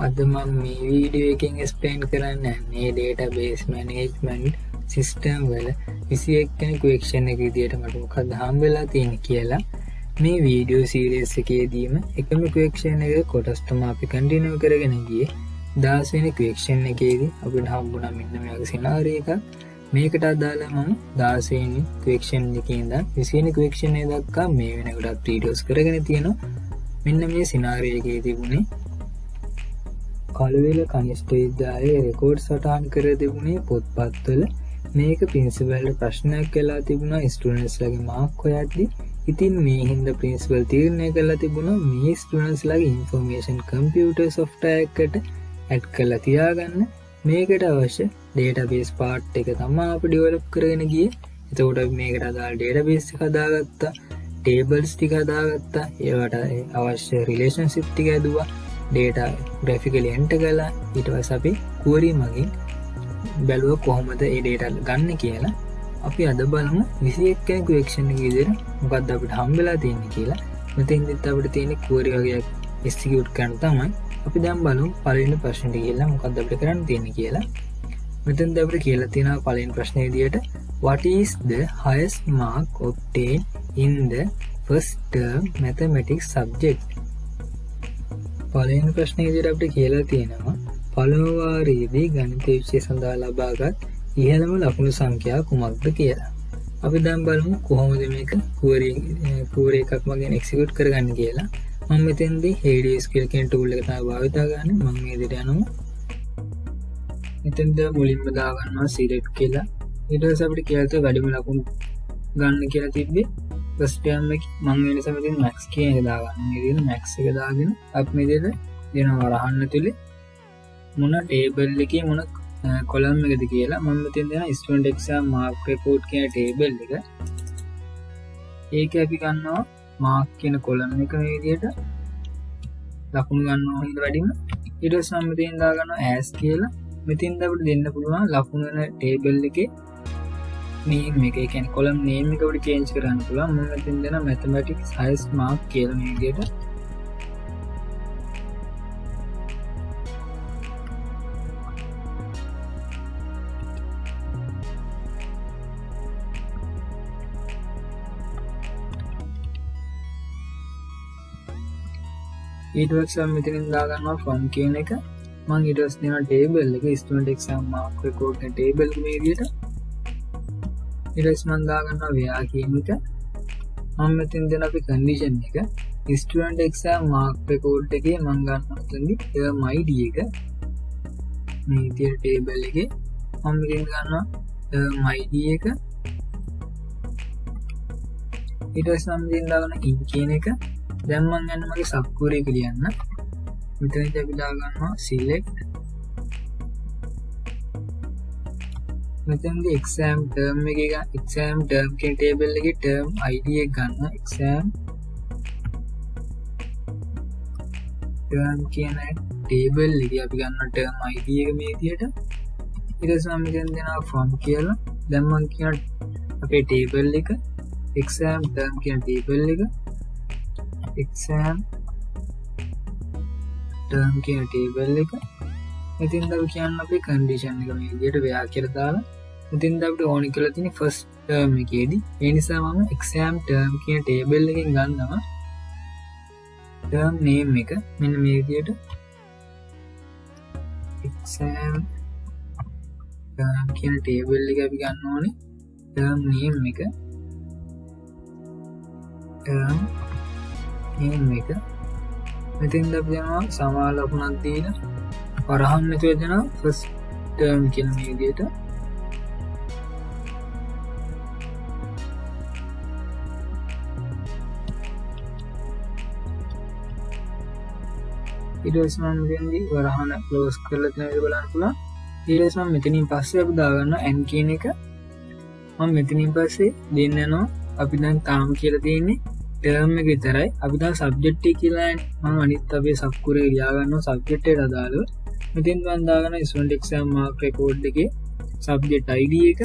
අද මම මේ වීඩියෝ එකෙන් එක්ස්ප්ලেইন කරන්න යන්නේ database management system වල 21 වෙනි ක්වෙස්චන් එක විදියට මට මොකක්ද හම්බෙලා තියෙන්නේ කියලා. මේ වීඩියෝ සීරීස් එකේදීම එකම ක්වෙස්චන් එක කොටස් තමයි අපි කන්ටිනියු කරගෙන ගියේ. 10 වෙනි ක්වෙස්චන් එකේදී අපිට හම්බුණා මෙන්න මේ වගේ සිනාරියෝ එකක්. මේකට අදාළ මම 10 වෙනි ක්වෙස්චන් එකේ ඉඳන් 20 වෙනි ක්වෙස්චන් එක දක්වා මේ වෙනකොටත් වීඩියෝස් කරගෙන තියෙනවා. මෙන්න මේ සිනාරියෝ එකේ තිබුණේ කළුවෙල කනිෂ්ඨ විද්‍යාලයේ රෙකෝඩ් සටහන් කර තිබුණේ පොත්පත්වල. මේක ප්‍රින්සිපල්ට ප්‍රශ්නයක් වෙලා තිබුණා ස්ටුඩන්ට්ස්ලාගේ මාර්ක් හොයද්දි. ඉතින් මේ හින්දා ප්‍රින්සිපල් තීරණය කළා තිබුණා මේ ස්ටුඩන්ට්ස්ලාගේ ඉන්ෆර්මේෂන් කම්පියුටර් සොෆ්ට්වෙයාර් එකට ඇඩ් කරලා තියාගන්න. මේකට අවශ්‍ය database part එක තමයි අපි ඩෙවලොප් කරගෙන ගියේ. එතකොට අපි මේකට අදාළ database එක හදාගත්තා, tables ටික හදාගත්තා, ඒවට අවශ්‍ය relationship ටික හදුවා, data graphically enter කළා. ඊට පස්සේ අපි query මගින් බැලුවා කොහොමද මේ data ගන්න කියලා. අපි අද බලමු 21 වෙනි ක්වෙස්චන් එකේ විදිහට මොකක්ද අපිට හම්බෙලා තියෙන්නේ කියලා. මෙතෙන්දිත් අපිට තියෙන්නේ query වගේක් execute කරන්න තමයි. අපි දැන් බලමු පළවෙනි ප්‍රශ්නෙට ගිහලා මොකක්ද අපිට කරන්න තියෙන්නේ කියලා. මෙතෙන්ද අපිට කියලා තියෙනවා පළවෙනි ප්‍රශ්නේ විදිහට what is the highest mark obtained in the first term mathematics subject. පළවෙනි ප්‍රශ්නේ විදිහට අපිට කියලා තියෙනවා පළමු වාරයේදී ගණිත විෂය සඳහා ලබාගත් ඉහළම ලකුණු සංඛ්‍යාව කුමක්ද කියලා. අපි දැන් බලමු කොහොමද මේක query එකක් මගෙන් execute කරගන්න කියලා. මම මෙතෙන්දී HDSQL කියන tool එක තමයි භාවිත කරන්නේ. මම මේ විදිහට යනවා. මෙතෙන්ද මුලින්ම දාගන්නවා select කියලා. ඊට පස්සේ අපිට කියලා තියෙන වැඩිම ලකුණු ගන්න කියලා තිබ්බේ first term එකේ. මම වෙන සමතින් max කියන එක දාගන්න. මේ විදිහට max එක දාගෙන අපි මේ විදිහට දෙනවා රහන්න තුලේ මොන table එකේ මොන column එකද කියලා. මම මෙතෙන් දෙනවා student exam mark report කියන table එක. ඒක අපි ගන්නවා mark කියන column එක මේ විදිහට ලකුණු ගන්නවා හින්දා වැඩිම. ඊට පස්සේ මම මෙතෙන් දාගන්නවා as කියලා. මෙතෙන් අපිට දෙන්න පුළුවන් ලකුණු වෙන table එකේ name එක. ඒ කියන්නේ column name එක අපිට change කරන්න පුළුවන්. මම මෙතෙන් දෙනවා mathematics highest mark කියලා මේ විදිහට. ඊට පස්සේ මෙතනින් දාගන්නවා from කියන එක. මම ඊට පස්සේ දෙනවා table එක student exam mark record කියන table එක මේ විදිහට. ඊට පස්සේ මම දාගන්නවා where කියන එක. මම මෙතෙන් දෙන අපි condition එක student exam mark record එකේ මම ගන්නවා මෙතනදී term id එක මේ විදිහට table එකේ මම මෙතෙන් ගන්නවා term id එක. ඊට පස්සේ මම මෙතෙන් දාගන්නවා in කියන එක. දැන් මම යන්න මගේ sub query එක ලියන්න. මෙතනදී අපි දාගන්නවා select. මෙතනදී exam term එකේ exam term කියන table එකේ term id එක ගන්න. exam term කියන table එකේ අපි ගන්න term id එක මේ විදිහට. ඊට පස්සේ මම මෙතන දෙනවා from කියලා. දැන් මම කියන අපේ table එක exam term කියන table එක exam term කියන table එක. ඉතින් අපි කියන්න අපේ condition එක මේ විදිහට where කියලා දාලා ඉතින් අපිට ඕනි කියලා තියෙන first term එකේදී ඒ නිසා මම exam term කියන table එකෙන් ගන්නවා term name එක මෙන්න මේ විදිහට exam term කියන table එක අපි ගන්න ඕනේ term name එක term name එක. මෙතෙන් අපි යනවා සමාන ලකුණක් දීලා වරහන් මෙතන දෙනවා first term කියන මේ විදිහට. ඊට පස්සේ මම මෙතනදී වරහන close කරලා තියෙන විදිහ බලන්න පුළුවන්. ඊට පස්සේ මම මෙතනින් පස්සේ අපි දාගන්නවා n කියන එක. මම මෙතනින් පස්සේ දෙන්න යනවා අපි දැන් තාම කියලා තියෙන්නේ term එක විතරයි. අපි දැන් subject එක කියලා මම අනිත් අපේ sub query එක ලියා ගන්නවා subject එකට අදාළව. මෙතෙන් මම දාගන්නවා student exam mark record එකේ subject id එක.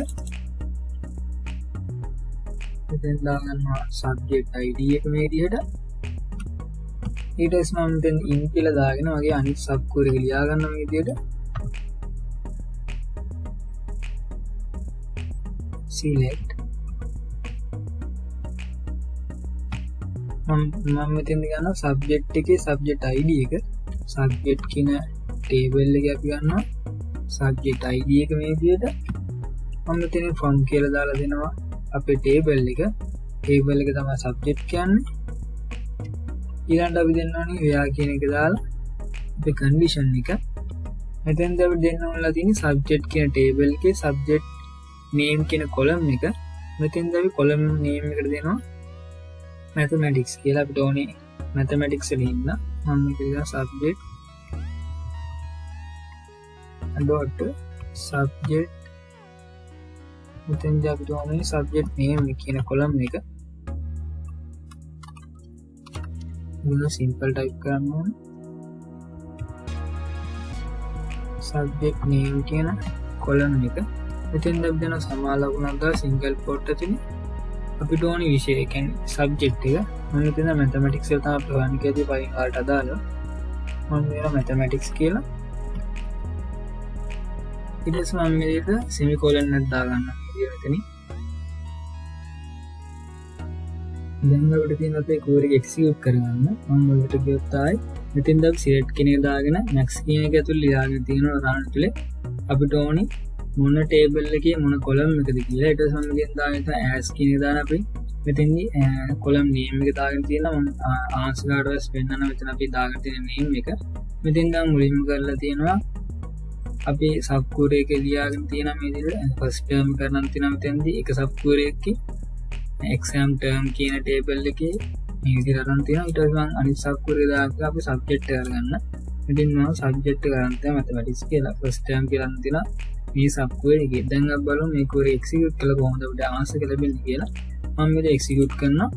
මෙතෙන් දාගන්නවා subject id එක මේ විදිහට. ඊට පස්සේ මම දැන් in කියලා දාගෙන මගේ අනිත් සබ් ක්වරි එක ලියා ගන්න මේ විදිහට select මම මෙතෙන්ද ගන්නවා subject එකේ subject id එක subject කියන table එක අපි ගන්නවා subject id එක මේ විදිහට මම මෙතන from කියලා දාලා දෙනවා අපේ table එක තමයි subject කියන්නේ ඊළඟට අපි දෙන්න ඕනේ where කියන එක දාලා අපේ condition එක මෙතෙන්ද අපි දෙන්න ඕනලා තියෙන්නේ subject කියන table එකේ subject name කියන column එක මෙතෙන්ද අපි column name එකට දෙනවා mathematics කියලා අපිට ඕනේ mathematics එකේ ඉන්න මම කියනවා subject dot subject මෙතෙන්ද අපිට ඕනේ subject name කියන column එක මොන simple type කරන්න ඕනේ subject name කියන column එක මෙතෙන්ද අපි දෙන සමාලකුණක් දාලා single quote ඇතුලේ අපිට ඕනේ විෂය කියන්නේ subject එක මම මෙතන mathematics එක තමයි ප්‍රවණ කියදී පයින් වලට අදාළව මම මේවා mathematics කියලා ඊට පස්සේ මම මේක semicolon එකක් දාගන්නවා මෙතනින් දැන් අපිට තියෙන අපේ කෝඩ් එක execute කරගන්න මම වලට ගියොත් ආයි මෙතෙන්ද අපි select කියන එක දාගෙන max කියන එක ඇතුළේ ලියාගෙන තියෙනවා run ඇතුළේ අපිට ඕනේ මොන table එකේ මොන column එකද කියලා ඊට පස්සේ මම ගෙන් දාගෙන as කියන එක දාන අපි මෙතෙන්දි column name එක දාගෙන තියෙනවා මම answer කාඩ් පෙන්නන මෙතන අපි දාගෙන තියෙන name එක මෙතෙන් දැන් මුලින්ම කරලා තියෙනවා අපි sub query එක ලියාගෙන තියෙනවා මේ විදිහට first term කරනම් තියෙනවා මෙතෙන්දි එක sub query එකේ exam term කියන table එකේ මේ විදිහට අරන් තියෙනවා ඊට පස්සේ මම අනිත් sub query දාලා අපි subject එක අරගන්න ඉතින් මම subject එක ගන්න තියෙනවා mathematics කියලා first term කියලා තියෙනවා මේ sub query එකේ දැන් අපි බලමු මේ query execute කළා කොහොමද අපිට answer එක ලැබෙන්නේ කියලා මම මේක execute කරනවා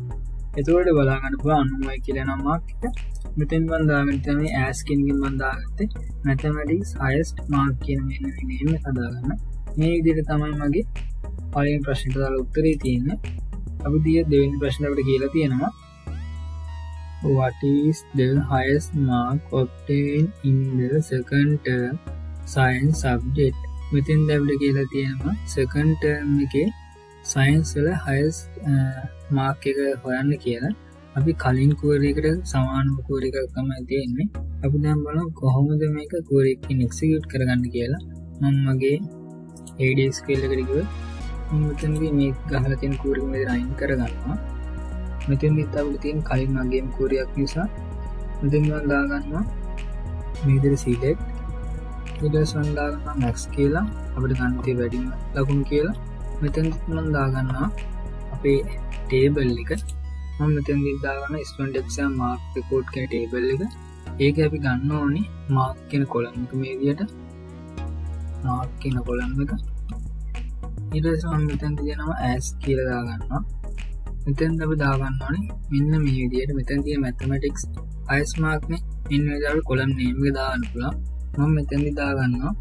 එතකොට බලා ගන්න පුළුවන් 90යි කියලා නම් mark එක මෙතෙන් මම දාගෙන තමයි as කියන එකෙන් මම දාගත්තේ mathematics highest mark කියන මෙන්න මේ name එක හදාගන්න මේ විදිහට තමයි මගේ පළවෙනි ප්‍රශ්නෙට දාලා උත්තරේ තියෙන්නේ අපි දෙවෙනි ප්‍රශ්නේ අපිට කියලා තියෙනවා what is the highest mark obtained in the second term science subject මෙතෙන් අපිට කියලා තියෙනවා second term එකේ science වල highest mark එක හොයන්න කියලා අපි කලින් query එකට සමානම query එකක් තමයි තියෙන්නේ අපි දැන් බලමු කොහොමද මේක query එකකින් execute කරගන්න කියලා මම මගේ ADSQL එකට ගිහුවා මම මෙතනදී මේක ගහලා තියෙන query එක මෙතන අයින් කරගන්නවා මෙතෙන්දිත් අපිට තියෙන කලින් මගේම query එකක් නිසා මෙතෙන් මම දාගන්නවා මේ විදිහට select ඊට පස්සේ මම දාගන්නවා max කියලා අපිට ගන්න තියෙන වැඩිම ලකුණු කියලා මෙතෙන්දිත් මම දාගන්නවා අපේ table එක මම මෙතෙන්දිත් දාගන්නවා student exam mark report කියන table එක ඒක අපි ගන්න ඕනේ mark කියන column එක මේ විදිහට mark කියන column එක ඊට පස්සේ මම මෙතෙන්ද දෙනවා as කියලා දාගන්නවා මෙතෙන්ද අපි දාගන්න ඕනේ මෙන්න මේ විදිහට මෙතෙන් තියෙන mathematics highest mark නේ මෙන්න මේ විදිහට column name එක දාන්න පුළුවන් මම මෙතෙන්දි දාගන්නවා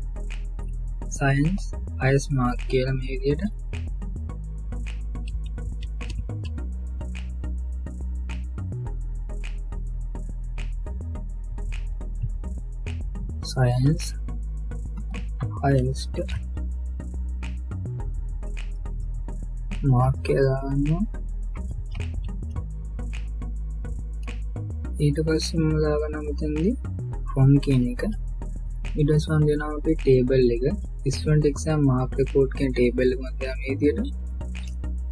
science highest mark කියලා මේ විදිහට science highest mark කියලා දාගන්නවා ඊට පස්සේ මම දාගන්නවා මෙතනදී from කියන එක ඊට පස්සේ මම දෙනවා අපේ table එක student exam mark report කියන table එක මම දාන මේ විදිහට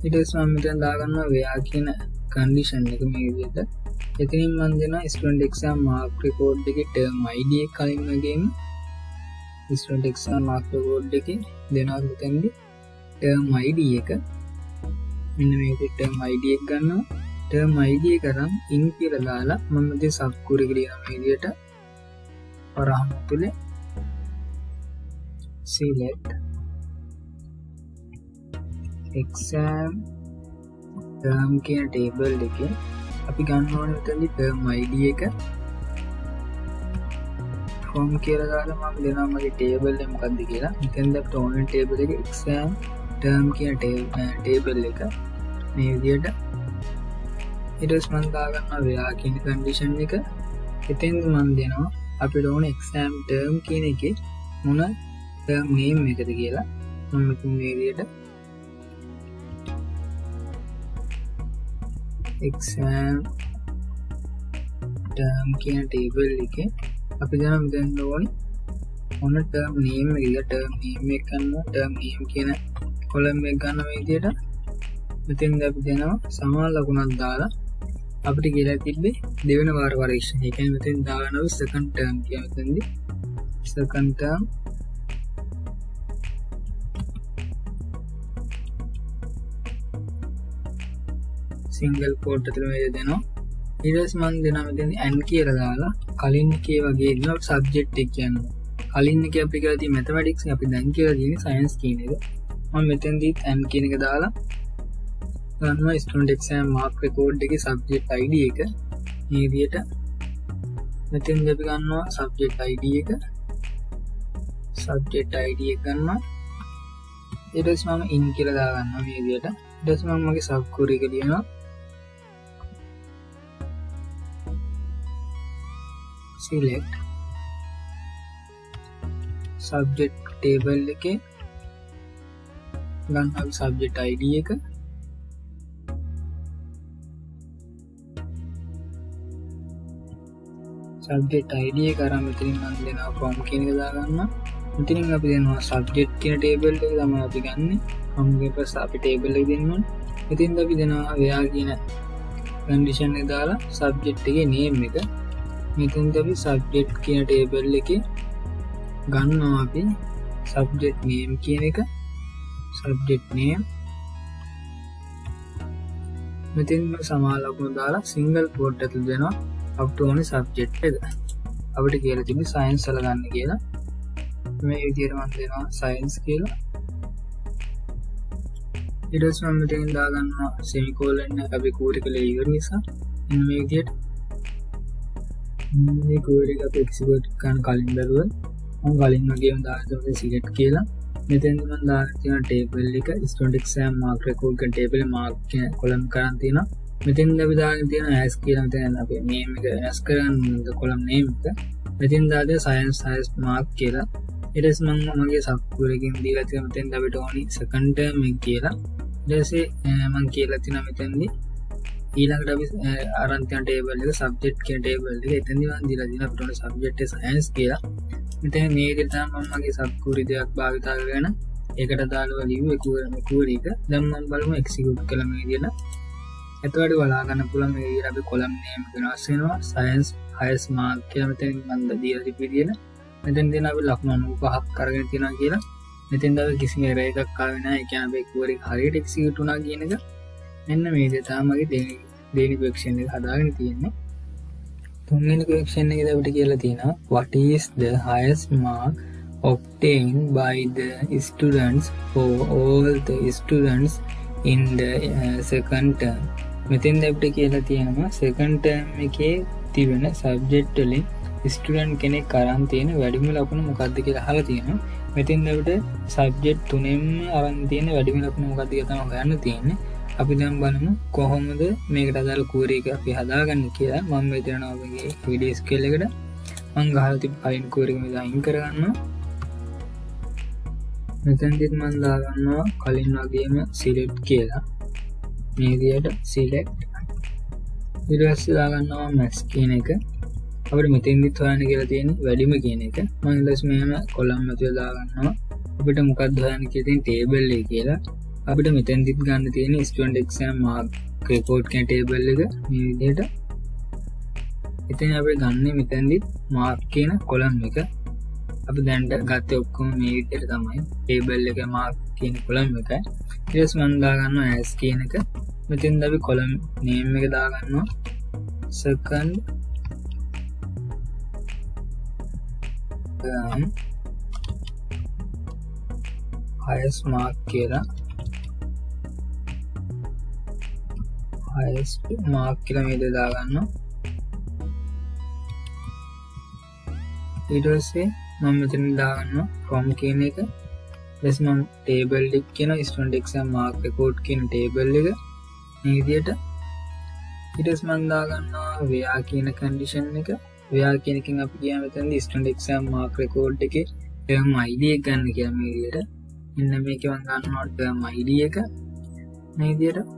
ඊට පස්සේ මම මෙතන දාගන්නවා where කියන condition එක මේ විදිහට එතනින් මම දෙනවා student exam mark report එකේ term id එක කලින් වගේම student exam mark report එකේ දෙනවා මෙතනදී term id එක මෙන්න මේක term id එක ගන්නවා term id එක කරන් in කියලා දාලා මම මේ sub query එක ලියන මේ විදිහට වරහන් තුලේ select exam term කියන table එකේ අපි ගන්න ඕනේ මෙතනදි term id එක from කියලා දාලා මම දෙනවා මගේ table එක මොකක්ද කියලා මෙතෙන්ද අපිට ඕනේ table එකේ exam term කියන table එක මේ විදිහට ඊට පස්සේ මම දාගන්නවා where කියන condition එක එතෙන් මම දෙනවා අපිට ඕන exam term කියන එකේ මොන term name එකද කියලා. මම මෙතන මේ විදිහට exam term කියන table එකේ අපි දැන් මෙතන ඕනේ මොන term name එකද term name එක ගන්නවා term name කියන column එක ගන්න මේ විදිහට මෙතෙන් අපි දෙනවා සමාන ලකුණක් දාලා අපිට කියලා තිබ්බේ දෙවෙනි වාර පරීක්ෂණ. ඒ කියන්නේ මෙතෙන් දානවා second term කියන මෙතනදී second term single quote ඇතුළේ මේ දෙනවා. ඊට පස්සේ මම දෙනවා මෙතන and කියලා දාලා කලින් එකේ වගේ දෙනවා subject එක කියන්නේ. කලින් එකේ අපි කියලා තියෙන mathematics අපි දැන් කියලා තියෙන්නේ science කියන එක. මම මෙතනදී and කියන එක දාලා ගන්නවා student exam mark record එකේ subject id එක. මේ විදිහට මෙතෙන්දී අපි ගන්නවා subject id එක. subject id එක ගන්නවා. ඊට පස්සේ මම in කියලා දා ගන්නවා මේ විදිහට. ඊට පස්සේ මම මගේ sub query එක ලියනවා. select subject table එකේ ගන්නවා subject id එක. subject id එක අරන් මෙතනින් මම දෙනවා from කියන එක දා ගන්නවා. මෙතනින් අපි දෙනවා subject කියන table එක තමයි අපි ගන්නෙ. from එකෙන් පස්සේ අපි table එක දෙන්න ඕනේ. ඉතින් අපි දෙනවා where කියන condition එක දාලා subject එකේ name එක. මෙතෙන්ද අපි subject කියන table එකේ ගන්නවා අපි subject name කියන එක. subject name මෙතෙන් සමාන ලකුණු දාලා single quote ඇතුළේ දෙනවා up to only subject එක. අපිට කියලා තිබුණේ science වල ගන්න කියලා. මේ විදිහට මම දෙනවා science කියලා. ඊට පස්සේ මම මෙතෙන් දා ගන්නවා semicolon එක අපි කෝඩ් එක ලියලා ඉවර නිසා මේ විදිහට මේ කෝඩ් එක අපි execute කරන කලින් බැලුවා මම කලින් වගේම දාලා select කියලා. මෙතෙන් මම දාලා තියෙන table එක student exam mark record කියන table mark කියන column කරන් තියෙනවා. මෙතෙන් අපි දාගෙන තියෙන as කියලා මෙතන අපි name එක වෙනස් කරන්න column name එක. මෙතෙන් දාලා science mark කියලා. ඊට පස්සේ මම මගේ sub query එකෙන් දීලා තියෙන මෙතෙන් අපිට ඕනි second term එක කියලා. ඊට පස්සේ මම කියලා තියෙනවා මෙතෙන්දී ඊළඟට අපි අරන් තියෙන table එක subject කියන table එක එතනදී මම දීලා තියෙන අපිට ඕනි subject එක science කියලා. මෙතන මේ විදිහට තමයි මම මගේ sub query දෙයක් භාවිතා කරගෙන ඒකට දාලා ලියුවේ query එක. දැන් මම බලමු execute කළා මේ විදිහට. එතකොට බලා ගන්න පුළුවන් මේ විදිහට අපි column name එක වෙනස් වෙනවා. science highest mark කියලා මෙතන මම දීලා තිබ්බ විදිහට. මෙතෙන් දෙන අපි ලකුණු 95ක් අරගෙන තියෙනවා කියලා. මෙතෙන් දාලා කිසිම error එකක් ආවේ නැහැ. ඒ කියන්නේ අපේ query එක හරියට execute වුණා කියන එක. මෙන්න මේ විදිහට තමයි මගේ daily question එක හදාගෙන තියෙන්නේ. තුන්වෙනි question එකේදී අපිට කියලා තියෙනවා what is the highest mark obtained by the students for all the students in the second term. මෙතෙන් අපිට කියලා තියෙනවා second term එකේ තිබෙන subject වලින් ස්ටුඩන්ට් කෙනෙක් අරන් තියෙන වැඩිම ලකුණු මොකක්ද කියලා අහලා තියෙනවා. මෙතෙන් අපිට සබ්ජෙක්ට් තුනෙන්ම අරන් තියෙන වැඩිම ලකුණු මොකක්ද කියලා තමයි හොයන්න තියෙන්නේ. අපි දැන් බලමු කොහොමද මේකට අදාළ query එක අපි හදාගන්නේ කියලා. මම මේ දෙනවා ඔයගේ video scale එකට මම ගහලා තිබ්බ කලින් query එක මෙතන අයින් කරගන්නවා. මෙතනදිත් මම දාගන්නවා කලින් වගේම select කියලා. මේ විදිහට select ඊට පස්සේ දාගන්නවා max කියන එක. අපිට මෙතෙන්දිත් හොයන්න කියලා තියෙන්නේ වැඩිම කියන එක. මම ඊට පස්සේ මෙහෙම column එකේ දාගන්නවා. අපිට මොකක්ද හොයන්න කියලා තියෙන්නේ table එක කියලා. අපිට මෙතෙන්දිත් ගන්න තියෙන්නේ student exam mark record කියන table එක මේ විදිහට. ඉතින් අපි ගන්නේ මෙතෙන්දිත් mark කියන column එක. අපි දැන් ගත්තේ ඔක්කොම මේ විදිහට තමයි. table එක mark කියන column එක. ඊට පස්සේ මම දාගන්නවා as කියන එක. මෙතෙන්ද අපි column name එක දාගන්නවා second highest mark කියලා highest mark කියලා මේ දේ දාගන්නවා. ඊට පස්සේ මම මෙතන දාගන්නවා from කියන එක. ඊට මම table එක කියන student exam mark record කියන table එක මේ විදිහට. ඊට පස්සේ මම දාගන්නවා where කියන condition එක. where කියන එකෙන් අපි කියන මෙතනදී student exam mark record එකේ term id එක ගන්න කියලා මේ විදිහට. මෙන්න මේකේ මම ගන්නවා term id එක මේ විදිහට.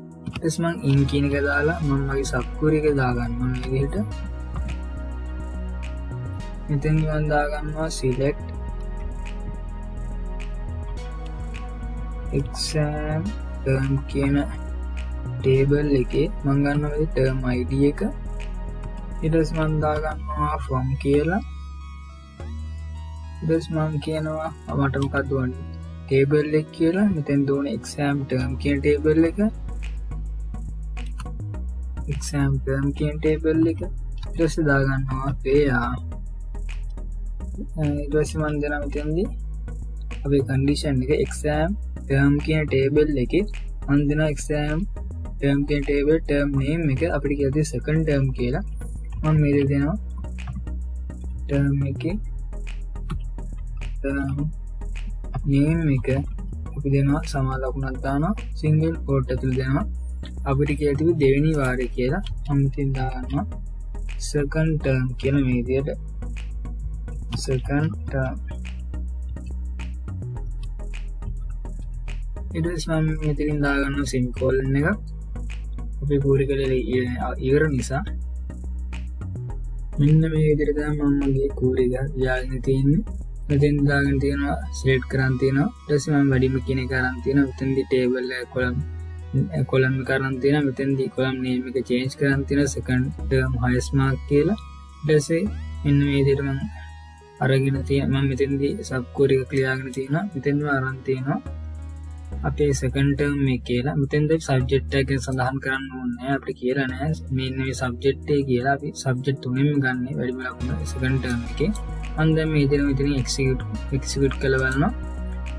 ඊට මම in කියන එක දාලා මම මගේ subquery එක දා ගන්නවා මේ විදිහට. මෙතෙන් මම දා ගන්නවා select exam term කියන table එකේ මම ගන්නවා මේ term id එක. ඊට පස්සේ මම දා ගන්නවා from කියලා. ඊට පස්සේ මම කියනවා මට මොකක්ද වන්නේ table එක කියලා. මෙතෙන් දුවන exam term කියන table එක. exam term කියන table එක. ඊට පස්සේ දා ගන්නවා where. ඊට පස්සේ මම දෙනවා මෙතනදී අපේ condition එක exam term කියන table එකේ මම දෙනවා exam term කියන table term name එක අපිට කියද්දි second term කියලා. මම මේක දෙනවා term එකේ term name එක අපි දෙනවා සමා ලකුණක් දානවා single quote ඇතුළේ දෙනවා අපිට කියලා තිබු දෙවෙනි වාරය කියලා. මම ඉතින් දානවා second term කියන මේ විදිහට second term. ඊට පස්සේ මම මෙතනින් දා ගන්නවා semicolon එක. අපි කෝරි කලේ ඉවර නිසා මෙන්න මේ විදිහට තමයි මම මගේ කෝරි එක ලියාගෙන තියෙන්නේ. මෙතෙන් දාගෙන තියෙනවා select කරන් තියෙනවා. ඊට පස්සේ මම වැඩිම කියන එක අරන් තියෙනවා. මෙතෙන්දී table එක column එක අරන් තියෙනවා. මෙතෙන්දී column name එක change කරන් තියෙනවා second term highest mark කියලා. ඊට පස්සේ මෙන්න මේ විදිහට මම අරගෙන තියෙනවා. මම මෙතෙන්දී subquery එක ලියාගෙන තියෙනවා. මෙතෙන්ම අරන් තියෙනවා අපේ second term එක කියලා. මෙතෙන්දී subject එක සඳහන් කරන්න ඕනේ නැහැ. අපිට කියලා නැහැ මෙන්න මේ subject එක කියලා. අපි subject තුනෙන්ම ගන්න වැඩිම ලකුණ second term එකේ. මම දැන් මේ විදිහට මෙතනින් execute කරලා බලනවා.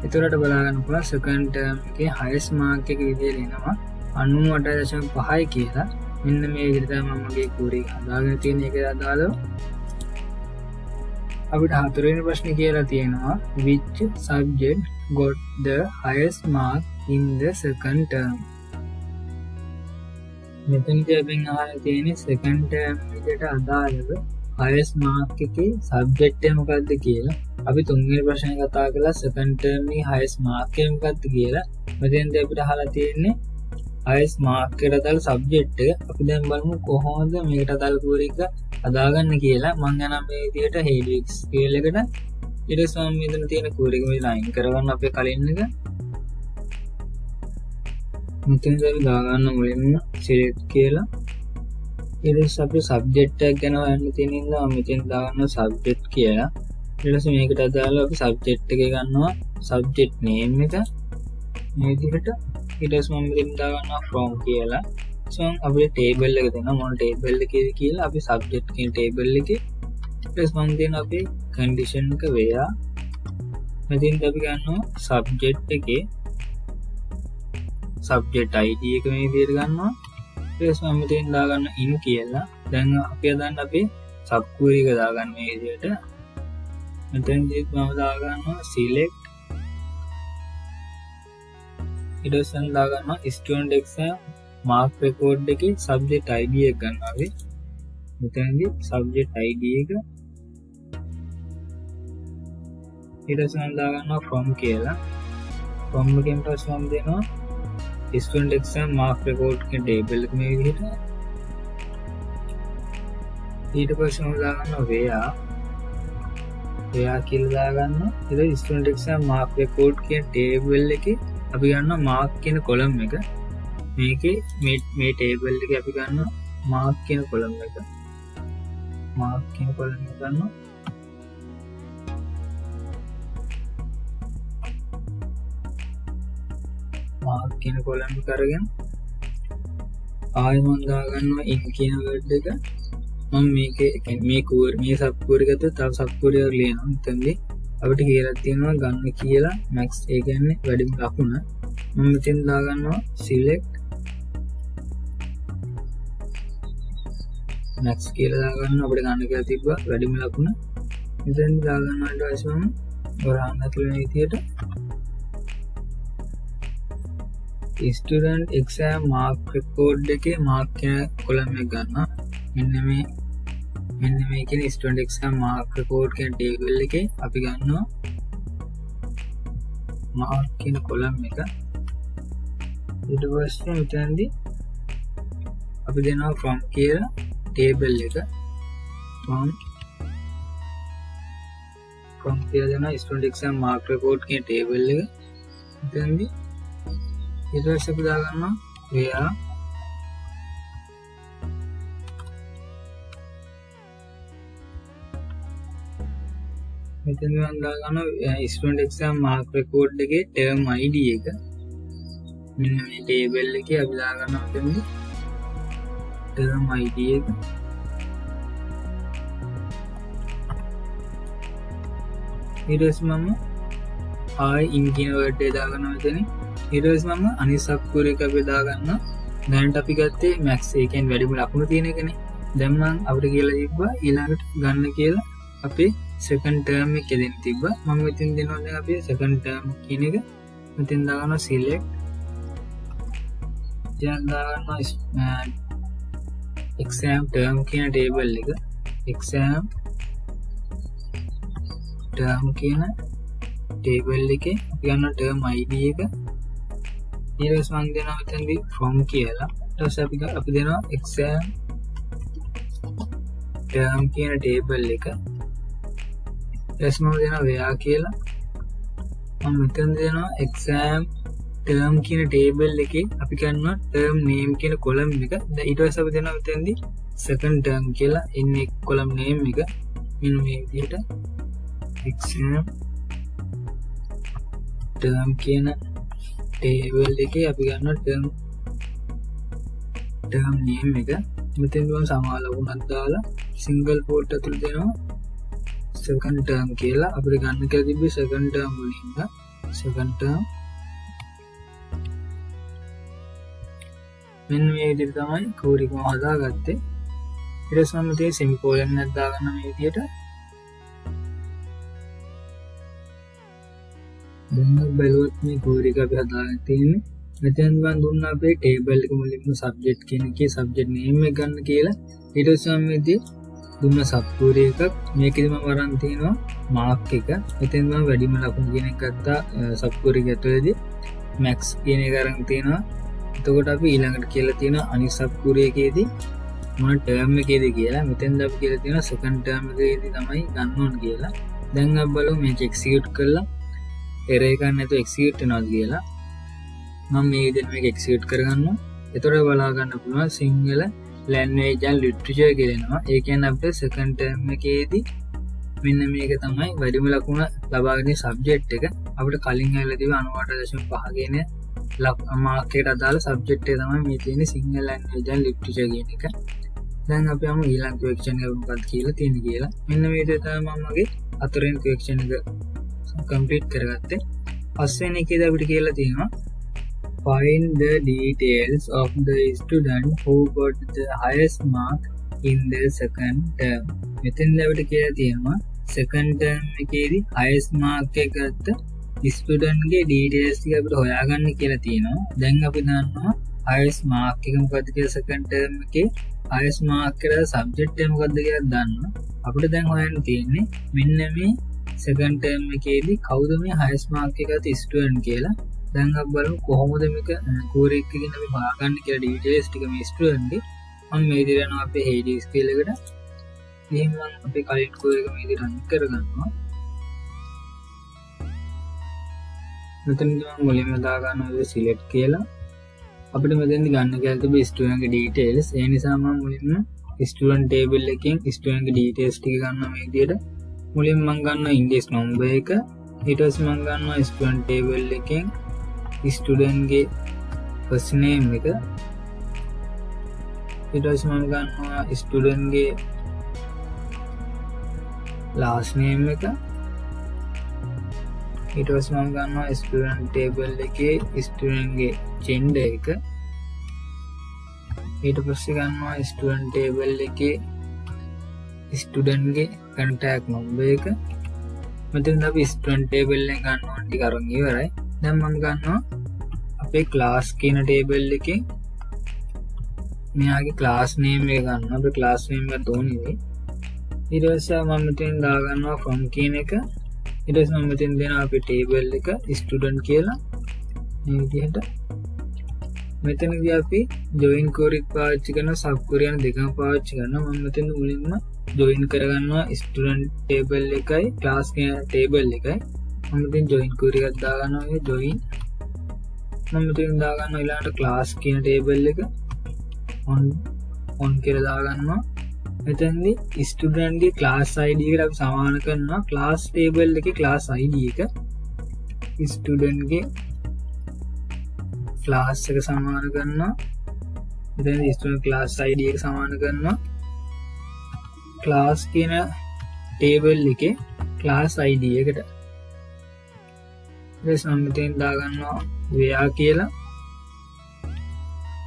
එතකොට බලා ගන්න පුළුවන් second term එකේ highest mark එක විදිහට එනවා 98.5 කියලා. මෙන්න මේ විදිහට තමයි මම මගේ query එක හදාගෙන තියෙන එක දාලා අපිට හතරවෙනි ප්‍රශ්නේ කියලා තියෙනවා which subject got the highest mark in the second term. මෙතනදී අපි අහන්න තියෙන්නේ second term එකට අදාළව highest mark එකේ subject එක මොකක්ද කියලා. අපි තුන්වෙනි ප්‍රශ්නේ කතා කළා second term එකේ highest mark එක මොකක්ද කියලා. මෙතෙන්දී අපිට අහලා තියෙන්නේ highest mark එකට අදාළ subject එක. අපි දැන් බලමු කොහොමද මේකට අදාළ query එක හදාගන්න කියලා. මම යනවා මේ විදිහට helix scale එකට. ඊට පස්සේ මම මෙතන තියෙන query එක මේ line කරගන්න අපේ කලින් එක. මෙතෙන් අපි දාගන්න මුලින්ම select කියලා. ඊට පස්සේ අපි subject එක ගැන හොයන්න තියෙන ඉඳලා මම මෙතෙන් දාගන්න subject කියලා. ඊට පස්සේ මේකට අදාළව අපි subject එකේ ගන්නවා subject name එක මේ විදිහට. ඊට පස්සේ මම මෙතෙන් දාගන්නවා from කියලා. so අපේ table එක දෙනවා මොන table එකේද කියලා. අපි subject කියන table එකේ ඊට පස්සේ මම දෙන අපේ condition එක where. මෙතෙන් අපි ගන්නවා subject එකේ subject id එක මේ විදිහට ගන්නවා. ඊට පස්සේ මම මෙතෙන් දාගන්න in කියලා. දැන් අපි හදන්න අපේ subquery එක දාගන්න මේ විදිහට. මෙතෙන්දී මම දාගන්නවා select ඊට පස්සේ දාගන්නවා student exam mark record එකේ subject id එක ගන්නවා අපි. මෙතනදී subject id එක ඊට පස්සේ දාගන්නවා from කියලා. from එකෙන් පස්සේ මම දෙනවා student exam mark record කියන table එක මේ විදිහට. ඊට පස්සේ මම දාගන්නවා where කියලා දාගන්නවා. ඊට student exam mark record කියන table එකේ අපි ගන්නවා mark කියන column එක. මේකේ මේ table එකේ අපි ගන්නවා mark කියන column එක. mark කියන column එක ගන්නවා. mark කියන column එක අරගෙන ආයෙ මම දාගන්නවා in කියන word එක. මම මේකේ මේ subquery එකට තව subquery එකක් ලියනවා. මෙතනදී අපිට කියලා තියෙනවා ගන්න කියලා max ඒ කියන්නේ වැඩිම ලකුණ. මම මෙතෙන් දාගන්නවා select max කියලා දාගන්නවා. අපිට ගන්න කියලා තිබ්බා වැඩිම ලකුණ. මෙතෙන් දාගන්නවා ඊට පස්සේ මම වරහන් ඇතුළේ විදියට student exam mark record එකේ mark කියන column එක ගන්නවා. මෙන්න මෙන්න මේ කියන student exam mark record කියන table එකේ අපි ගන්නවා mark කියන column එක. ඊට පස්සේ මෙතනදී අපි දෙනවා from කියලා table එක. from කියලා දෙනවා student exam mark record කියන table එක. මෙතනදී ඊට පස්සේ අපි දාගන්නවා where මෙතන මම දාගන්නවා student exam mark record එකේ term ID එක. මෙන්න මේ table එකේ අපි දාගන්නවා මෙතනදී term ID එක. ඊට පස්සේ මම in කියන word එක දාගන්නවා මෙතන. ඊට පස්සේ මම අනිත් subquery එක අපි දාගන්නවා. දැනට අපි ගත්තේ max ඒ කියන්නේ වැඩිම ලකුණු තියෙන එකනේ. දැන් මම අපිට කියලා තිබ්බා ඊළඟට ගන්න කියලා අපේ second term එකේ දෙන්න තිබ්බා. මම මෙතෙන් දෙනවා දැන් අපි second term කියන එක. මෙතෙන් දාගන්නවා select. දැන් දාගන්නවා exam term කියන table එක. exam term කියන table එකේ අපි ගන්න term ID එක. ඊට පස්සේ මම දෙනවා මෙතනදී from කියලා. ඊට පස්සේ අපි දෙනවා exam term කියන table එක. ඊට මම දෙනවා where කියලා. මම මෙතන දෙනවා exam term කියන table එකේ අපි ගන්නවා term name කියන column එක. දැන් ඊට පස්සේ අපි දෙනවා මෙතනදී second term කියලා එන්නේ column name එක. මෙන්න මේ විදිහට exam term කියන table එකේ අපි ගන්නවා term name එක. මෙතෙන් ගමන් සමාන ලකුණක් දාලා single quote ඇතුළේ දෙනවා second term කියලා. අපිට ගන්න කියලා තිබ්බේ second term වලින් second term. මෙන්න මේ විදිහට තමයි කෝඩ් එක මම හදාගත්තේ. ඊට පස්සේ මම තේ semicolon එකක් දාගන්න මේ විදිහට. දැන් බලුවොත් මේ කෝඩ් එක අපි හදාගෙන තියෙන්නේ. මෙතෙන් මම දුන්නා අපේ table එක මුලින්ම subject කියන එකේ subject name එක ගන්න කියලා. ඊට පස්සේ මම ඉතින් දුන්න subquery එකක්. මේකෙදි මම වරන් තියෙනවා mark එක. මෙතෙන් මම වැඩිම ලකුණු කියන එක ගත්තා subquery එක ඇතුළේදී max කියන එක අරන් තියෙනවා. එතකොට අපි ඊළඟට කියලා තියෙනවා අනිත් subquery එකේදී මොන term එකේද කියලා. මෙතෙන්ද අපි කියලා තියෙනවා second term එකේදී තමයි ගන්න ඕන කියලා. දැන් අපි බලමු මේක execute කරලා error එකක් නැතුව execute වෙනවද කියලා. මම මේ විදිහට මේක execute කරගන්නවා. එතකොට බලා ගන්න පුළුවන් සිංහල language and literature කියලා එනවා. ඒ කියන්නේ අපිට second term එකේදී මෙන්න මේක තමයි වැඩිම ලකුණ ලබා ගන්න subject එක. අපිට කලින් ඇවිල්ලා තිබ්බ 98.5 කියන mark එකට අදාළ subject එක තමයි මේ තියෙන්නේ සිංහල language and literature කියන එක. දැන් අපි යමු ඊළඟ question එක මොකක්ද කියලා තියෙන්නේ කියලා. මෙන්න මේ විදිහට තමයි මම මගේ හතරවෙනි question එක complete කරගත්තේ. පස්වෙනි එකේදී අපිට කියලා තියෙනවා find the details of the student who got the highest mark in the second term. මෙතෙන් අපිට කියලා තියෙනවා second term එකේදී highest mark එක ගත්ත student ගේ details ටික අපිට හොයාගන්න කියලා තියෙනවා. දැන් අපි දන්නවා highest mark එක මොකද්ද කියලා second term එකේ highest mark එකට subject එක මොකද්ද කියලා දන්නවා. අපිට දැන් හොයන්න තියෙන්නේ මෙන්න මේ second term එකේදී කවුද මේ highest mark එක ගත්ත student කියලා. දැන් අපි බලමු කොහොමද මේක කෝඩ් එකකින් අපි හොයාගන්න කියලා details ටික මේ student ගේ. මම මේ විදිහට යනවා අපේ Hades කියලා එකට. එහෙනම් මම අපේ කලින් කෝඩ් එක මේ විදිහට රන් කරගන්නවා. මෙතනදී මම මුලින්ම දාගන්නවා select කියලා. අපිට මෙතෙන්දි ගන්න කියලා තිබෙ student ගේ details. ඒ නිසා මම මුලින්ම student table එකෙන් student ගේ details ටික ගන්නවා මේ විදිහට. මුලින්ම මම ගන්නවා English number එක. ඊට පස්සේ මම ගන්නවා student table එකෙන් student ගේ first name එක. ඊට පස්සේ මම ගන්නවා student ගේ last name එක. ඊට පස්සේ මම ගන්නවා student table එකේ student ගේ gender එක. ඊට පස්සේ ගන්නවා student table එකේ student ගේ contact number එක. මෙතන අපි student table එකෙන් ගන්නවා ටික අරන් ඉවරයි. දැන් මම ගන්නවා අපේ class කියන table එකේ මෙයාගේ class name එක ගන්නවා. අපේ class name එක තෝරන්නේ ඊට පස්සේ මම මෙතෙන් දාගන්නවා from කියන එක. ඊට පස්සේ මම මෙතෙන් දෙනවා අපේ table එක student කියලා මේ විදිහට. මෙතනදී අපි join query පාවිච්චි කරනවා, sub query යන දෙකම පාවිච්චි කරනවා. මම මෙතන මුලින්ම join කරගන්නවා student table එකයි class කියන table එකයි. මම මෙතන join query එකක් දාගන්නවා. මේ join මම මෙතන දාගන්නවා ඊළඟට class කියන table එක on කියලා දාගන්නවා. මෙතනදී student ගේ class id එකට අපි සමාන කරනවා class table එකේ class id එක student ගේ class එක සමාන කරනවා. මෙතනදී student class id එක සමාන කරනවා class කියන table එකේ class id එකට. ඊට පස්සේ මම මෙතෙන් දාගන්නවා where කියලා.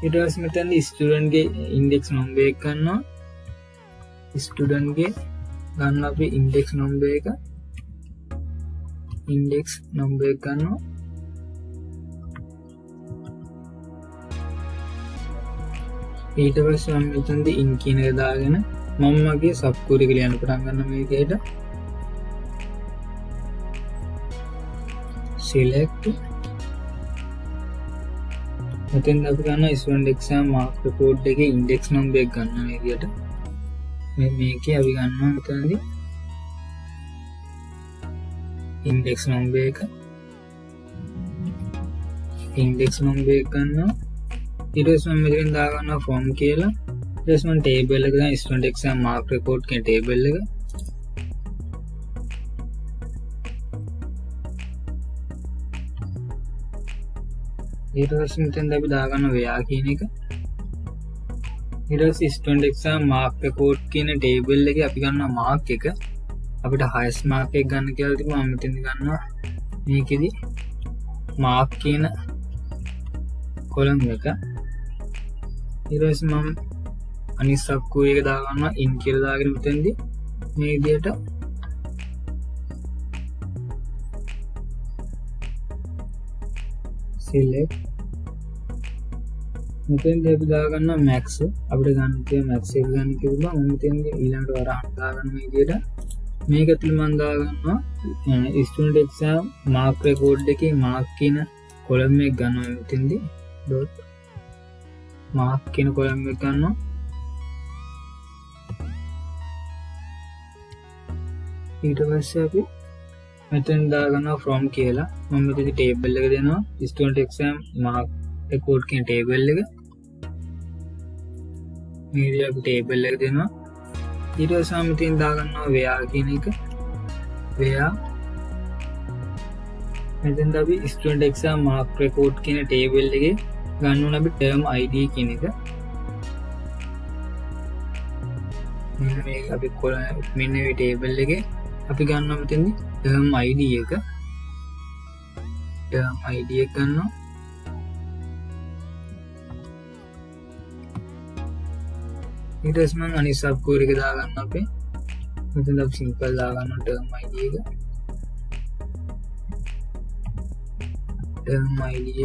ඊට පස්සේ මෙතනදී student ගේ index number එක ගන්නවා. student ගේ ගන්න අපි index number එක ගන්නවා. ඊට පස්සේ මම මෙතනදී in කියන එක දාගෙන මම මගේ sub query එක ලියන්න පටන් ගන්නවා මේ විදිහට. select මෙතෙන් අපි ගන්නවා student exam mark report එකේ index number එක ගන්න මේ විදිහට. මේකේ අපි ගන්නවා මෙතනදී index number එක ගන්නවා. ඊට පස්සේ මම මෙතෙන් දාගන්නවා from කියලා. ඊට පස්සේ මම table එක දාන student exam mark report කියන table එක. ඊට පස්සේ මෙතෙන් අපි දාගන්නවා where කියන එක. ඊට පස්සේ student exam mark report කියන table එකේ අපි ගන්නවා mark එක. අපිට highest mark එක ගන්න කියලා තිබුණා. මම මෙතෙන් ගන්නවා මේකෙදි mark කියන column එක. ඊට පස්සේ මම අනිත් sub query එක දාගන්නවා in කියලා දාගෙන මෙතෙන්දී මේ විදිහට select මෙතෙන්දී අපි දාගන්නවා max. අපිට ගන්න තියෙන max එක ගන්න කිව්වා. මම මෙතෙන්දී ඊළඟට වරහන් දාගන්න මේ විදිහට මේක ඇතුළේ මම දාගන්නවා student exam mark record එකේ mark කියන column එක ගන්නවා. මෙතෙන්දී dot mark කියන column එක ගන්නවා. ඊට පස්සේ අපි මෙතෙන් දාගන්නවා from කියලා. මම මෙතනදී table එක දෙනවා student exam mark record කියන table එක. මේ විදිහට අපි table එක දෙනවා. ඊට පස්සේ මම මෙතෙන් දාගන්නවා where කියන එක. where මෙතෙන් අපි student exam mark record කියන table එකේ ගන්න ඕන අපි term id කියන එක. මෙන්න මේක අපි මෙන්න මේ table එකේ අපි ගන්නවා මෙතෙන්දී term id එක. ගන්නවා. ඊට පස්සේ මම අනිත් sub query එක දාගන්න අපේ මෙතන අපි simple දාගන්නවා term id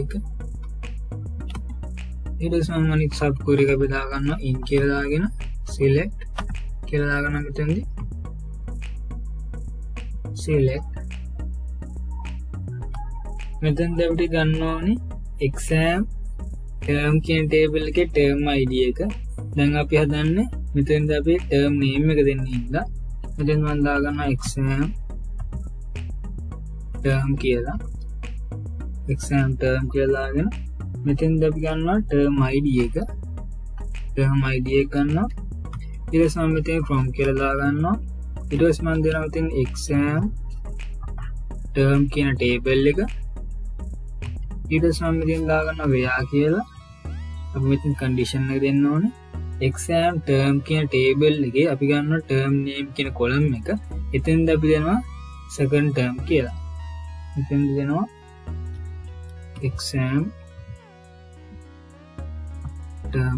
එක. ඊට පස්සේ මම අනිත් sub query එක අපි දාගන්නවා in කියලා දාගෙන select කියලා දාගන්නවා මෙතනදී select. මෙතනදී අපිට ගන්න ඕනේ exam term කියන table එකේ term id එක. දැන් අපි හදන්නේ මෙතෙන්දී අපි term name එක දෙන්න ඉඳලා මෙතෙන් මම දාගන්නවා exam term කියලා. exam term කියලා දාගෙන මෙතෙන්දී අපි ගන්නවා term id එක. ගන්නවා. ඊට පස්සේ මම මෙතෙන් from කියලා දාගන්නවා. ඊට පස්සේ මම දෙනවා මෙතෙන් exam term කියන table එක. ඊට පස්සේ මම මෙතෙන් දාගන්නවා where කියලා. අපි මෙතෙන් condition එක දෙන්න ඕනේ. exam term කියන table එකේ අපි ගන්නවා term name කියන column එක. එතෙන්ද අපි දෙනවා second term කියලා. එතෙන්ද දෙනවා exam term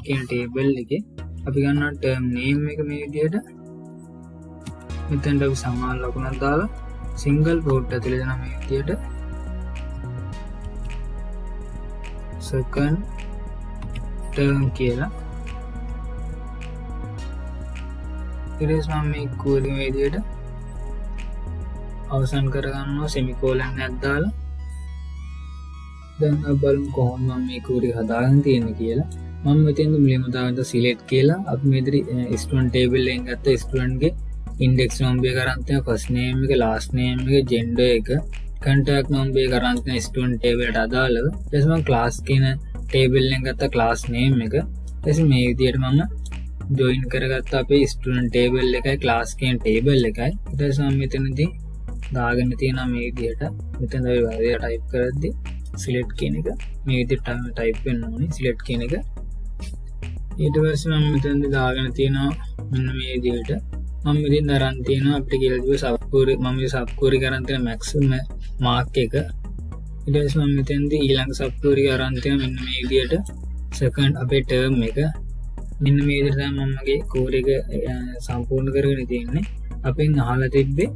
කියන table එකේ අපි ගන්නවා term name එක මේ විදිහට. මෙතෙන්ද අපි සමාන ලකුණක් දාලා single quote ඇතුලේ දෙනවා මේ විදිහට. second term කියලා. ඊට පස්සේ මම මේ කෝඩින් මේ විදියට අවසන් කරගන්නවා semicolon එකක් දාලා. දැන් අපි බලමු කොහොමද මම මේ කෝඩි හදාගෙන තියෙන්නේ කියලා. මම මෙතෙන්ද මුලින්ම දාන්න select කියලා අපි මෙතන student table එකෙන් ගත්ත student ගේ index number එක අරන් තියෙන first name එක last name එක gender එක contact number එක අරන් තියෙන student table එකට අදාළව ඊට පස්සේ මම class කියන table එකෙන් ගත්ත class name එක ඊට පස්සේ මේ විදියට මම join කරගත්ත අපේ student table එකයි class කියන table එකයි ඊට පස්සේ මම මෙතනදී දාගෙන තියෙනවා මේ විදියට මෙතන අපි වලට type කරද්දී select කියන එක මේ විදිහට type වෙන්න ඕනේ select කියන එක ඊට පස්සේ මම මෙතනදී දාගෙන තියෙනවා මෙන්න මේ විදිහට මම මෙතෙන් අරන් තියෙනවා අපිට කියලා දුව subquery මම මේ subquery කරන් තියෙන maximum mark එක ඊට පස්සේ මම මෙතනදී ඊළඟ subquery අරන් තියෙන මෙන්න මේ විදිහට second අපේ term එක මෙන්න මේ විදිහට තමයි මම මගේ query එක සම්පූර්ණ කරගෙන තියෙන්නේ අපෙන් අහලා තිබ්බේ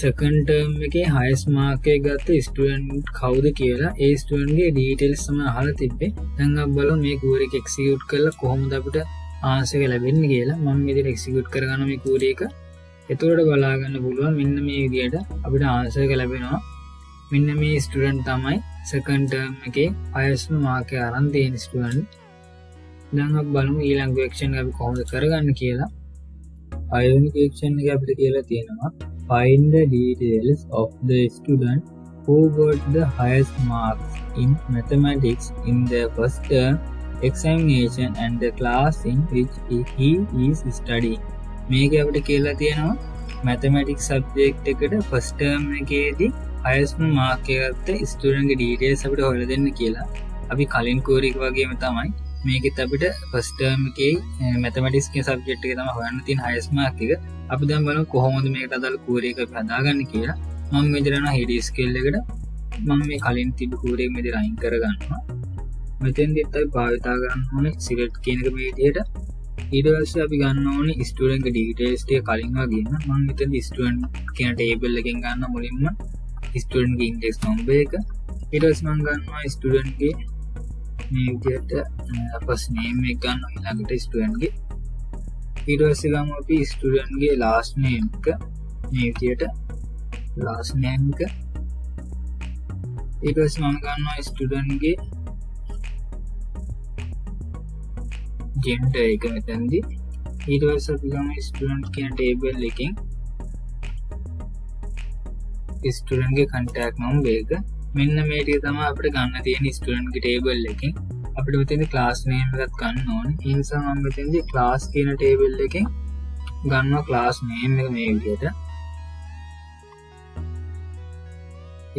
second term එකේ highest mark එක ගත්ත student කවුද කියලා ඒ student ගේ details තමයි අහලා තිබ්බේ. දැන් අපි බලමු මේ query එක execute කරලා කොහොමද අපිට answer එක ලැබෙන්නේ කියලා. මම මේ විදිහට execute කරගන්න මේ query එක. එතකොට බලා ගන්න පුළුවන් මෙන්න මේ විදිහට අපිට answer එක ලැබෙනවා. මෙන්න මේ student තමයි second term එකේ highest mark එක අරන් තියෙන student. දැන් අපි බලමු ඊළඟ question එක අපි කොහොමද කරගන්නේ කියලා. පළවෙනි question එක අපිට කියලා තියෙනවා find the details of the student who got the highest marks in mathematics in the first term examination and the class in which he is studying. මේක අපිට කියලා තියෙනවා mathematics subject එකට first term එකේදී highest mark එක ගත්ත student ගේ details අපිට හොයලා දෙන්න කියලා. අපි කලින් query එක වගේම තමයි මේකෙත් අපිට first term එකේ mathematics කියන subject එකේ තමයි හොයන්න තියෙන highest mark එක. අපි දැන් බලමු කොහොමද මේකට අදාළ query එක හදාගන්නේ කියලා. මම මෙතන යනවා head scale එකට. මම මේ කලින් තිබ්බ query එක මෙතන අයින් කරගන්නවා. මෙතෙන්දිත් අපි භාවිතා කරන්න ඕනේ select කියන එක මේ විදිහට. ඊට පස්සේ අපි ගන්න ඕනේ student ගේ details ටික කලින් වගේම මම මෙතනදී student කියන table එකෙන් ගන්න මුලින්ම student ගේ index number එක. ඊට පස්සේ මම ගන්නවා student ගේ මේ විදිහට first name එක ගන්නවා ඊළඟට student ගේ ඊට පස්සේ ගමු අපි student ගේ last name එක මේ විදිහට last name එක ඊට පස්සේ මම ගන්නවා student ගේ gender එක මෙතනදී ඊට පස්සේ අපි ගමු student කියන table එකෙන් student ගේ contact number එක මෙන්න මේ ටික තමයි අපිට ගන්න තියෙන student ගේ table එකෙන් අපිට මෙතෙන්දී class name එකක් ගන්න ඕනේ. ඒ නිසා මම මෙතෙන්දී class කියන table එකෙන් ගන්නවා class name එක මේ විදිහට.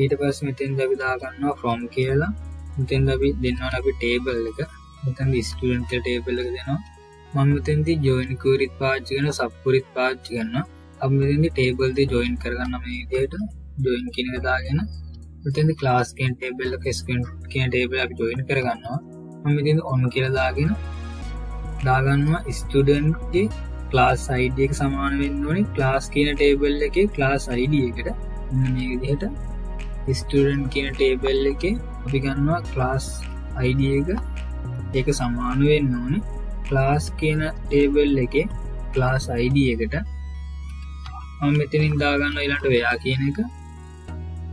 ඊට පස්සේ මෙතෙන්දී අපි දා ගන්නවා from කියලා. මෙතෙන්දී අපි දෙන්නවා අපි table එක. මෙතෙන්දී student කියලා table එක දෙනවා. මම මෙතෙන්දී join query පාවිච්චි කරනවා sub query පාවිච්චි කරනවා. අපි මෙතෙන්දී table දෙක join කරගන්න මේ විදිහට join කියන එක දාගෙන මෙතෙන්දී class කියන table එක student කියන table අපි join කරගන්නවා. මම මෙතෙන්දී on කියලා දාගන්නවා student ගේ class id එක සමාන වෙන්න ඕනේ class කියන table එකේ class id එකට. මෙන්න මේ විදිහට student කියන table එකේ අපි ගන්නවා class id එක ඒක සමාන වෙන්න ඕනේ class කියන table එකේ class id එකට. මම මෙතනින් දාගන්නවා ඊළඟට where කියන එක.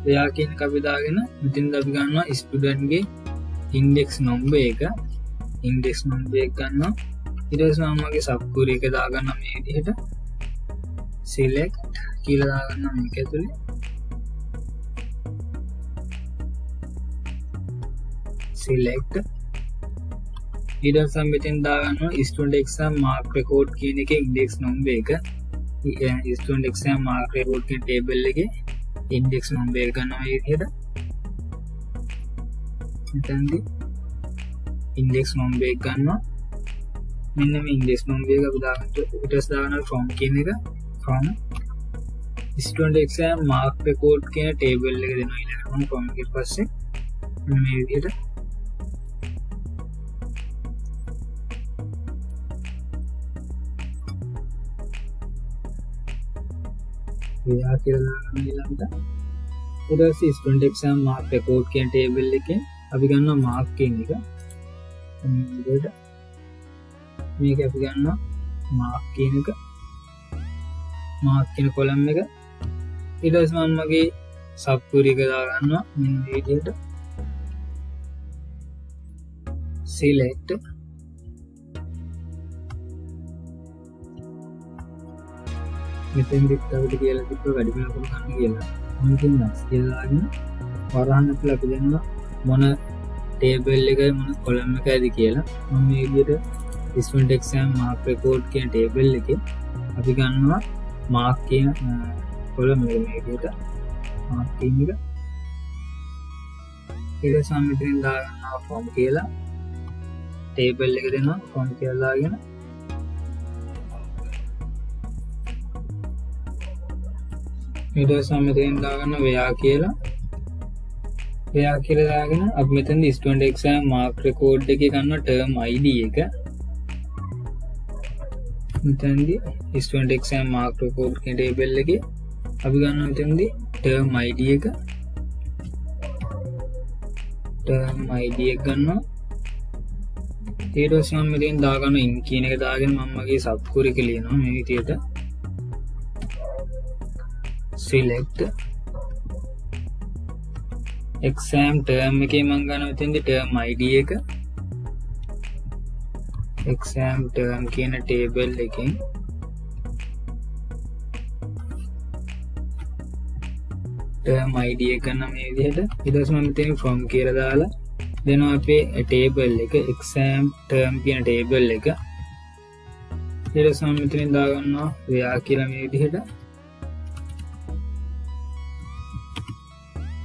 where කියන එක අපි දාගෙන මෙතෙන්ද අපි ගන්නවා student ගේ index number එක ගන්නවා. ඊට පස්සේ මම මගේ sub query එක දාගන්නවා මේ විදිහට select කියලා දාගන්නවා මේක ඇතුලේ. select ඊට පස්සේ මෙතෙන් දාගන්නවා student exam mark record කියන එකේ index number එක. student exam mark record කියන table එකේ index number එක ගන්නවා මේ විදිහට. මෙතනදී index number එක ගන්නවා. මෙන්න මේ index number එක අපි දාගන්න ඊට පස්සේ දාගන්නවා from කියන එක from student exam mark record කියන table එක දෙනවා ඊළඟට from එකෙන් පස්සේ මේ විදිහට ව්‍යා කියලා ඊළඟට ඊට පස්සේ student exam mark record කියන table එකෙන් අපි ගන්නවා mark කියන එක. මේක අපි ගන්නවා mark කියන එක. මාක් කියන කොලම් එක. ඊට පස්සේ මම මගේ සබ් ක්වරි එක දාගන්නවා මෙන්න මේ විදිහට select මෙතෙන්දිත් අපිට කියලා තිබ්බ වැඩිම ලකුණු ගන්න කියලා. මම ඉතින් max කියලා දාගෙන වරහන් අපිට අපි දෙනවා මොන ටේබල් එකයි මොන කොලම් එකයිද කියලා. මම මේ විදිහට student exam mark record කියන ටේබල් එකේ අපි ගන්නවා mark කියන කොලම් එක මේ විදිහට mark කියන එක. ඊට පස්සේ මම මෙතෙන් දාගන්නවා form කියලා. ටේබල් එක දෙනවා form කියලා දාගෙන ඊට පස්සේ මම මෙතෙන් දාගන්න where කියලා. where කියලා දාගෙන අපි මෙතනදී student exam mark record එකේ ගන්න term id එක. මෙතනදී student exam mark record කියන ටේබල් එකේ අපි ගන්න මෙතනදී term id එක. term id එක ගන්නවා. ඊට පස්සේ මම මෙතෙන් දාගන්න in කියන එක දාගෙන මම මගේ sub query එක ලියනවා මේ විදිහට. select exam term එකේ මම ගන්න මෙතෙන්දී term id එක. exam term කියන table එකෙන් term id එක ගන්න මේ විදිහට. ඊට පස්සේ මම මෙතන from කියලා දාලා දෙනවා අපේ table එක exam term කියන table එක. ඊට පස්සේ මම මෙතනින් දාගන්නවා where කියලා මේ විදිහට.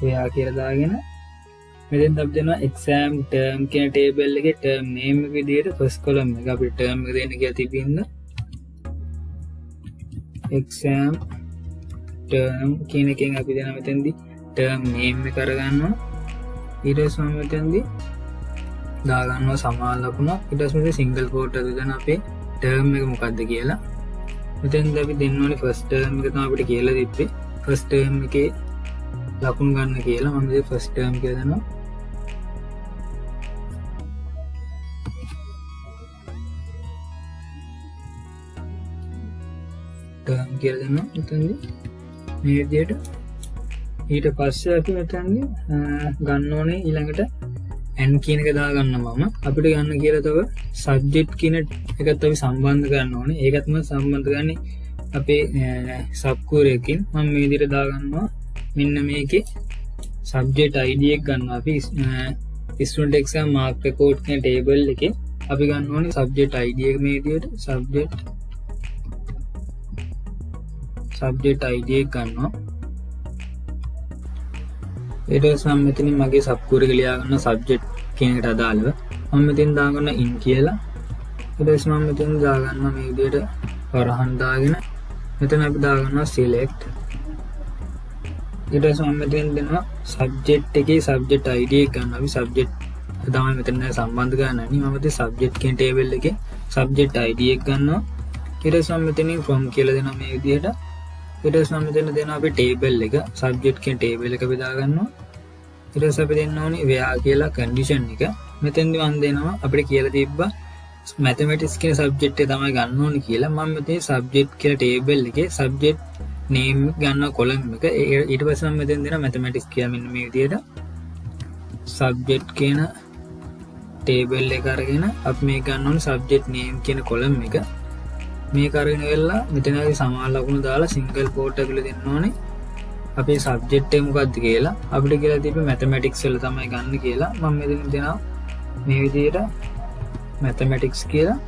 where කියලා දාගෙන මෙතෙන් අපි දෙනවා exam term කියන table එකේ term name එක විදිහට first column එක අපිට term එක දෙන්න කියලා තිබින්න exam term කියන එකෙන් අපි දෙනවා මෙතෙන්දී term name එක අරගන්නවා. ඊට පස්සේ මම මෙතෙන්දී දාගන්නවා සමාන ලකුණක්. ඊට පස්සේ single quote එක දෙන අපේ term එක මොකක්ද කියලා. මෙතෙන්දී අපි දෙන්න ඕනේ first term එක තමයි අපිට කියලා දෙන්නේ. first term එකේ ලකුණු ගන්න කියලා මම මේ first term කියලා දෙනවා. term කියලා දෙනවා මෙතනදී මේ විදිහට. ඊට පස්සේ අපි මෙතනදී ගන්න ඕනේ ඊළඟට n කියන එක දාගන්න මම. අපිට ගන්න කියලා තව subject කියන එකත් අපි සම්බන්ධ කරන්න ඕනේ. ඒකත් මම සම්බන්ධ කරන්නේ අපේ sub query එකකින්. මම මේ විදිහට දාගන්නවා මෙන්න මේකේ subject id එක ගන්නවා අපි student exam mark record කියන table එකේ අපි ගන්න ඕනේ subject id එක මේ විදිහට subject id එක ගන්නවා. ඊට පස්සේ මම මෙතනින් මගේ sub query එක ලියා ගන්න subject කියන එකට අදාළව මම මෙතෙන් දාගන්න in කියලා. ඊට පස්සේ මම මෙතෙන් දාගන්නවා මේ විදිහට වරහන් දාගෙන මෙතන අපි දාගන්නවා select. ඊට පස්සේ මම මෙතෙන් දෙනවා subject එකේ subject id එක ගන්න. අපි subject තමයි මෙතන සම්බන්ධ කරන්නේ. මම මෙතන subject කියන table එකේ subject id එක ගන්නවා. ඊට පස්සේ මම මෙතනින් from කියලා දෙනවා මේ විදිහට. ඊට පස්සේ මම මෙතන දෙනවා අපි table එක subject කියන table එක බෙදා ගන්නවා. ඊට පස්සේ අපි දෙන්න ඕනේ where කියලා condition එක. මෙතෙන්දි මම දෙනවා අපිට කියලා තිබ්බා mathematics කියන subject එක තමයි ගන්න ඕනේ කියලා. මම මෙතන subject කියලා table එකේ subject name ගන්නවා column එක. ඊට පස්සේ මම මෙතෙන් දෙනවා mathematics කියලා මෙන්න මේ විදිහට subject කියන table එක අරගෙන අපි මේ ගන්න ඕනේ subject name කියන column එක. මේක අරගෙන වෙලා මෙතනදී සමාන ලකුණු දාලා single quote එකල දෙන්න ඕනේ අපේ subject එක මොකක්ද කියලා. අපිට කියලා තිබ්බේ mathematics වල තමයි ගන්න කියලා. මම මෙතන දෙනවා මේ විදිහට mathematics කියලා.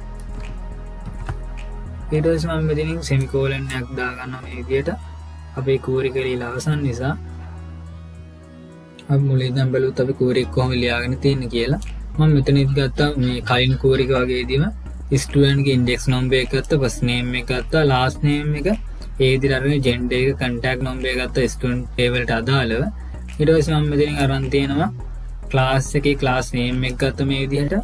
ඊට පස්සේ මම මෙතනින් semicolon එකක් දාගන්නවා මේ විදිහට. අපේ query එක ලියලා අවසන් නිසා අපි මුලින් ඉඳන් බලුවොත් අපි query එක කොහොමද ලියාගෙන තියෙන්නේ කියලා. මම මෙතනදි ගත්තා මේ කලින් query එක වගේදීම student ගේ index number එක ගත්තා, first name එක ගත්තා, last name එක ඒ විදිහට අරගෙන gender එක, contact number එක ගත්තා student table එකට අදාළව. ඊට පස්සේ මම මෙතනින් අරන් තියෙනවා class එකේ class name එක ගත්තා මේ විදිහට.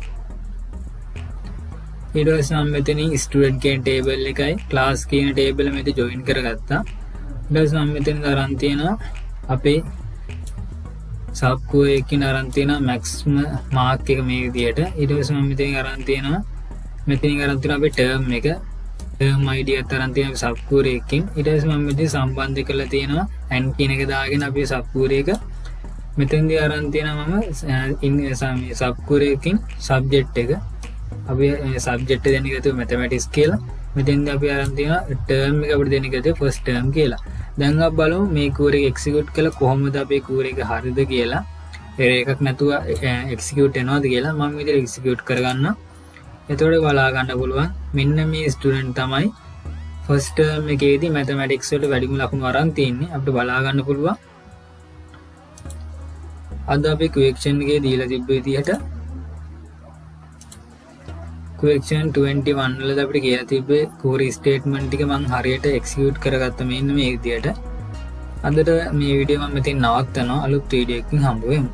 ඊට පස්සේ මම මෙතනින් student කියන table එකයි class කියන table එක මෙතන join කරගත්තා. ඊට පස්සේ මම මෙතනින් අරන් තියෙනවා අපේ sub query එකකින් අරන් තියෙනවා maximum mark එක මේ විදිහට. ඊට පස්සේ මම මෙතනින් අරන් තියෙනවා අපේ term එක. term ID එක තරම් තියෙන subquery එකකින් ඊට පස්සේ මම මෙතන සම්බන්ධ කරලා තියෙනවා and කියන එක දාගෙන අපි subquery එක මෙතෙන්දී අරන් තියෙනවා මම subquery එකකින් subject එක අපි subject දෙන්න ගියොත් mathematics කියලා මෙතෙන්දී අපි අරන් තියෙනවා term එක අපිට දෙන්න ගියොත් first term කියලා. දැන් අපි බලමු මේ query එක execute කළා කොහොමද අපේ query එක හරිද කියලා. error එකක් නැතුව execute වෙනවද කියලා මම විදිහට execute කරගන්නවා. එතකොට බලා ගන්න පුළුවන් මෙන්න මේ ස්ටුඩන්ට් තමයි ෆස්ට් ටර්ම් එකේදී මැතමැටික්ස් වලට වැඩිම ලකුණු අරන් තියෙන්නේ. අපිට බලා ගන්න පුළුවන් අද අපි ක්වෙස්චන් එකේ දීලා තිබ්බ විදිහට ක්වෙස්චන් 21 වලදී අපිට කියලා තිබ්බේ query statement ටික මම හරියට execute කරගත්ත මෙන්න මේ විදිහට. අදට මේ වීඩියෝ මම මෙතන නවත්තනවා. අලුත් වීඩියෝ එකකින් හම්බ වෙමු.